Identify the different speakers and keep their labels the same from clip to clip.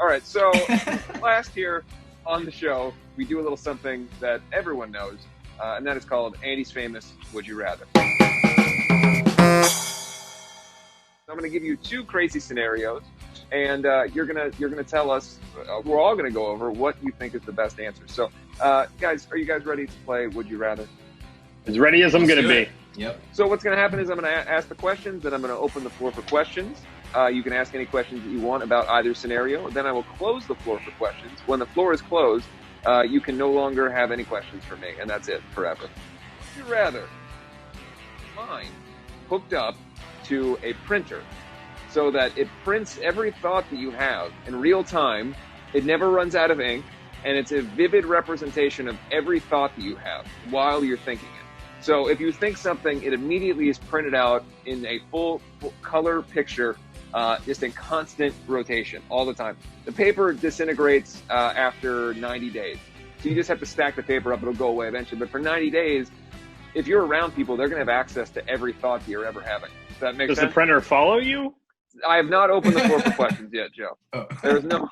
Speaker 1: right, so last here on the show, we do a little something that everyone knows, and that is called Andy's Famous Would You Rather. So I'm going to give you two crazy scenarios, and you're gonna tell us. We're all going to go over what you think is the best answer. So, guys, are you guys ready to play Would You Rather?
Speaker 2: As ready as I'm going to be.
Speaker 3: Yep.
Speaker 1: So what's going to happen is I'm going to ask the questions, then I'm going to open the floor for questions. You can ask any questions that you want about either scenario. Then I will close the floor for questions. When the floor is closed, you can no longer have any questions for me, and that's it forever. Would you rather mine hooked up to a printer so that it prints every thought that you have in real time, it never runs out of ink, and it's a vivid representation of every thought that you have while you're thinking it. So if you think something, it immediately is printed out in a full color picture, just in constant rotation all the time. The paper disintegrates after 90 days. So you just have to stack the paper up. It'll go away eventually. But for 90 days, if you're around people, they're going to have access to every thought that you're ever having. Does that make sense?
Speaker 2: Does the printer follow you?
Speaker 1: I have not opened the floor for questions yet, Joe. There's no...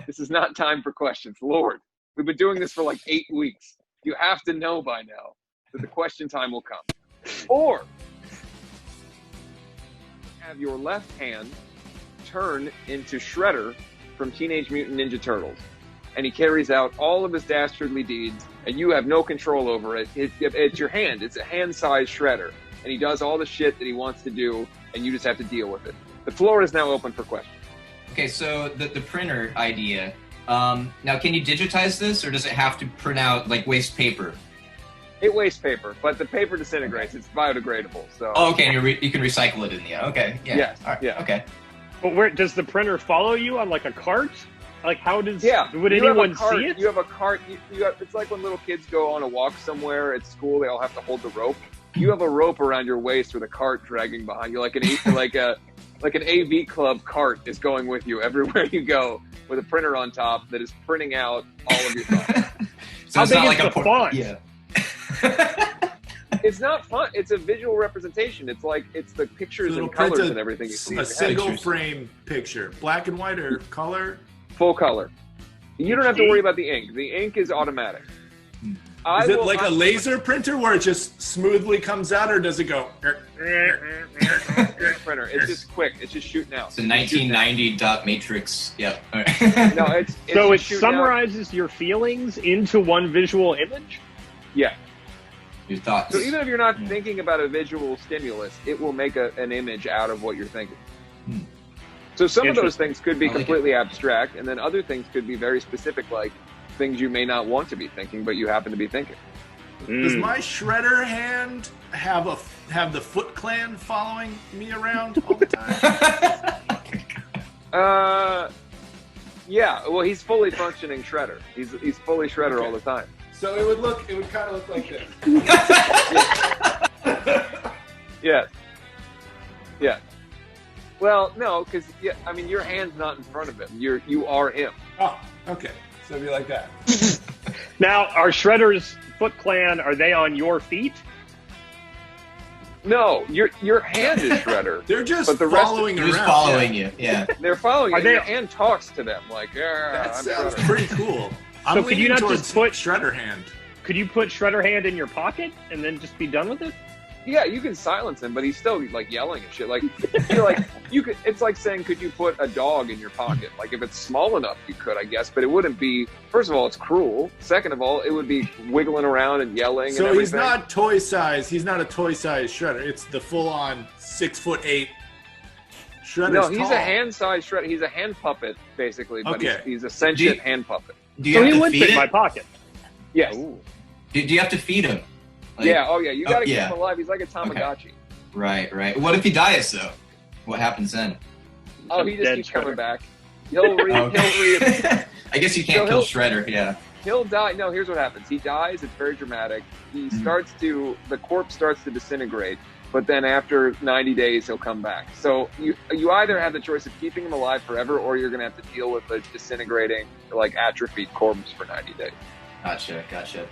Speaker 1: This is not time for questions. Lord, we've been doing this for like 8 weeks. You have to know by now that the question time will come. Or have your left hand turn into Shredder from Teenage Mutant Ninja Turtles. And he carries out all of his dastardly deeds, and you have no control over it. It's your hand. It's a hand-sized Shredder. And he does all the shit that he wants to do, and you just have to deal with it. The floor is now open for questions.
Speaker 3: Okay, so the printer idea. Now, can you digitize this, or does it have to print out, like, waste paper?
Speaker 1: It wastes paper, but the paper disintegrates. Okay. It's biodegradable. So.
Speaker 3: Oh, okay, and you can recycle it in the end. Okay, yeah.
Speaker 1: Yes,
Speaker 3: right.
Speaker 1: Yeah.
Speaker 3: Okay.
Speaker 2: But where does the printer follow you on, like, a cart? Like, how does...
Speaker 1: Yeah.
Speaker 2: Would anyone see it?
Speaker 1: You have a cart. It's like when little kids go on a walk somewhere at school. They all have to hold the rope. You have a rope around your waist with a cart dragging behind you, like an AV club cart is going with you everywhere you go, with a printer on top that is printing out all of your thoughts.
Speaker 3: So
Speaker 2: how big is the font?
Speaker 3: Yeah.
Speaker 1: It's not fun. It's a visual representation. It's the pictures
Speaker 4: so
Speaker 1: and colors and everything. You see
Speaker 4: a single frame picture, black and white or color?
Speaker 1: Full color. You don't have to worry about the ink. The ink is automatic.
Speaker 4: Is it like a laser printer where it just smoothly comes out, or does it go?
Speaker 1: Printer. It's just quick. It's just shooting out.
Speaker 3: It's a 1990 dot matrix. Yep.
Speaker 1: No, it's
Speaker 2: so it summarizes your feelings into one visual image?
Speaker 1: Yeah.
Speaker 3: Your thoughts.
Speaker 1: So even if you're not thinking about a visual stimulus, it will make an image out of what you're thinking. So some of those things could be completely abstract, and then other things could be very specific, like things you may not want to be thinking, but you happen to be thinking.
Speaker 4: Does my Shredder hand have the Foot Clan following me around all the time?
Speaker 1: Yeah. Well, he's fully functioning Shredder. He's fully Shredder all the time.
Speaker 4: So it would kind of look like this.
Speaker 1: Yes. Yeah. Well, no, because your hand's not in front of him. You are him.
Speaker 4: Oh, okay. So it'd be like that.
Speaker 2: Now, are Shredder's Foot Clan, are they on your feet?
Speaker 1: No, your hand is Shredder.
Speaker 4: They're just
Speaker 1: but the
Speaker 4: following
Speaker 3: around.
Speaker 4: Just
Speaker 3: following you, yeah.
Speaker 1: They're following you.
Speaker 2: Are they...
Speaker 1: Your hand talks to them like,
Speaker 4: that
Speaker 1: I'm
Speaker 4: sounds
Speaker 1: Shredder.
Speaker 4: pretty cool.
Speaker 2: So could you not just put
Speaker 4: Shredder hand?
Speaker 2: Could you put Shredder hand in your pocket and then just be done with it?
Speaker 1: Yeah, you can silence him, but he's still like yelling and shit. Like you could. It's like saying, could you put a dog in your pocket? Like if it's small enough, you could, I guess, but it wouldn't be. First of all, it's cruel. Second of all, it would be wiggling around and yelling.
Speaker 4: So
Speaker 1: and
Speaker 4: he's not toy size. He's not a toy size Shredder. It's the full on 6'8" Shredder.
Speaker 1: No, he's a hand sized Shredder. He's a hand puppet basically, but he's a sentient hand puppet.
Speaker 3: Do you have
Speaker 2: he
Speaker 3: to
Speaker 2: would
Speaker 3: feed
Speaker 2: fit
Speaker 3: it?
Speaker 2: in my pocket.
Speaker 1: Yes.
Speaker 2: Ooh.
Speaker 3: Do you have to feed him? Like,
Speaker 1: yeah. Oh yeah. You got to keep him alive. He's like a Tamagotchi.
Speaker 3: Okay. Right. What if he dies though? What happens then?
Speaker 1: Oh, he just keeps
Speaker 2: Shredder.
Speaker 1: coming back. He'll
Speaker 3: I guess you can't kill Shredder. Yeah.
Speaker 1: He'll die. No, here's what happens. He dies. It's very dramatic. He the corpse starts to disintegrate, but then after 90 days, he'll come back. So you either have the choice of keeping him alive forever, or you're going to have to deal with a disintegrating, like atrophied corpse for 90 days.
Speaker 3: Gotcha.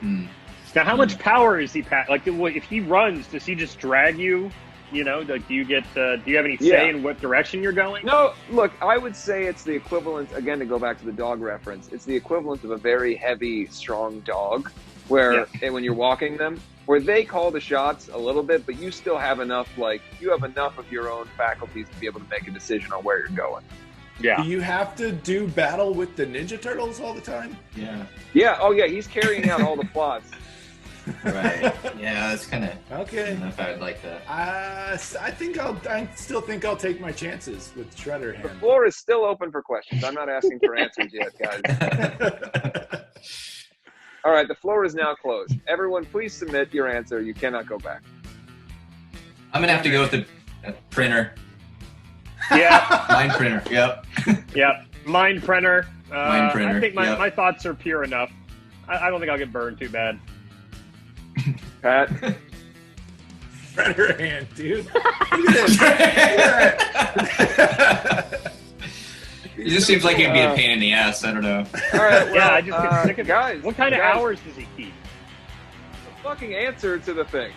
Speaker 2: Now, how much power is he pack? Like, if he runs, does he just drag you You know, like, do you have any say
Speaker 1: Yeah.
Speaker 2: in what direction you're going?
Speaker 1: No, look, I would say it's the equivalent, again, to go back to the dog reference, it's the equivalent of a very heavy, strong dog, where and when you're walking them, where they call the shots a little bit, but you still have enough, you have enough of your own faculties to be able to make a decision on where you're going.
Speaker 2: Yeah.
Speaker 4: Do you have to do battle with the Ninja Turtles all the time?
Speaker 3: Yeah.
Speaker 1: Yeah, oh yeah, he's carrying out all the plots.
Speaker 3: Right. Yeah, that's kind of. I
Speaker 4: Okay.
Speaker 3: don't know if I would like that.
Speaker 4: I still think I'll take my chances with Shredder
Speaker 1: The
Speaker 4: Hand.
Speaker 1: floor is still open for questions. I'm not asking for answers yet, guys. All right, the floor is now closed. Everyone, please submit your answer. You cannot go back.
Speaker 3: I'm gonna have to go with the printer.
Speaker 2: Yeah.
Speaker 3: Mind printer. Yep.
Speaker 2: Yeah. Mind printer.
Speaker 3: Mind printer,
Speaker 2: I think
Speaker 3: yep.
Speaker 2: my thoughts are pure enough. I don't think I'll get burned too bad.
Speaker 1: Pat?
Speaker 4: Shredder Hand, dude. Look at this.
Speaker 3: It just seems like it'd be a pain in the ass. I don't know.
Speaker 1: All right, well,
Speaker 2: Yeah, I just get sick of
Speaker 1: guys.
Speaker 2: What kind of
Speaker 1: guys,
Speaker 2: hours does he keep?
Speaker 1: the fucking answer to the thing.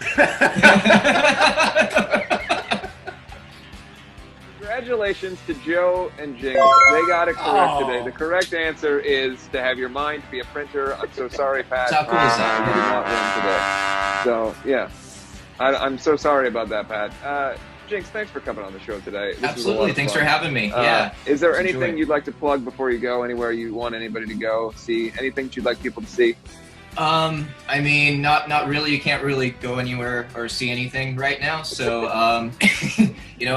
Speaker 1: Congratulations to Joe and Jinx. They got it correct today. The correct answer is to have your mind be a printer. I'm so sorry, Pat.
Speaker 3: How cool is that?
Speaker 1: You did not win today. So, yeah. I'm so sorry about that, Pat. Jinx, thanks for coming on the show today. This was a lot
Speaker 3: Absolutely.
Speaker 1: of
Speaker 3: Thanks
Speaker 1: fun.
Speaker 3: for having me. Yeah.
Speaker 1: Is there
Speaker 3: Enjoy
Speaker 1: anything
Speaker 3: it.
Speaker 1: you'd like to plug before you go? Anywhere you want anybody to go see? Anything you'd like people to see?
Speaker 3: I mean, not really. You can't really go anywhere or see anything right now. So, I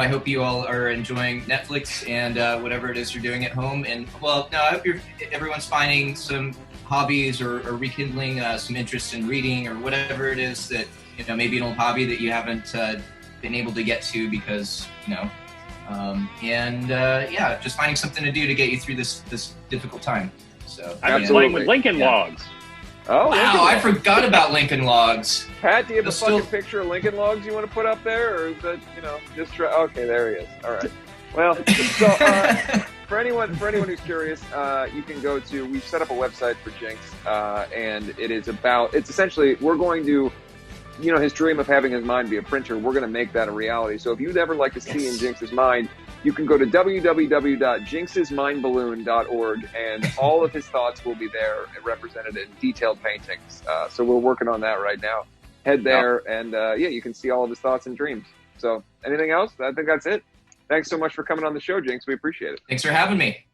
Speaker 3: hope you all are enjoying Netflix and whatever it is you're doing at home. And well, no, I hope everyone's finding some hobbies or rekindling some interest in reading or whatever it is that maybe an old hobby that you haven't been able to get to because just finding something to do to get you through this difficult time. So
Speaker 2: I've been
Speaker 1: Absolutely.
Speaker 2: playing with Lincoln
Speaker 3: Yeah.
Speaker 2: Logs.
Speaker 1: Oh,
Speaker 3: wow, I forgot about Lincoln Logs.
Speaker 1: Pat, do you have a
Speaker 3: That's
Speaker 1: fucking
Speaker 3: still-
Speaker 1: picture of Lincoln Logs you want to put up there, or is that just try? Okay, there he is. All right. Well, so for anyone who's curious, you can go to. We've set up a website for Jinx, and it's essentially we're going to, his dream of having his mind be a printer. We're going to make that a reality. So if you'd ever like to see in Jinx's mind, you can go to www.jinxesmindballoon.org, and all of his thoughts will be there represented in detailed paintings. So we're working on that right now. Head there, and you can see all of his thoughts and dreams. So anything else? I think that's it. Thanks so much for coming on the show, Jinx. We appreciate it.
Speaker 3: Thanks for having me.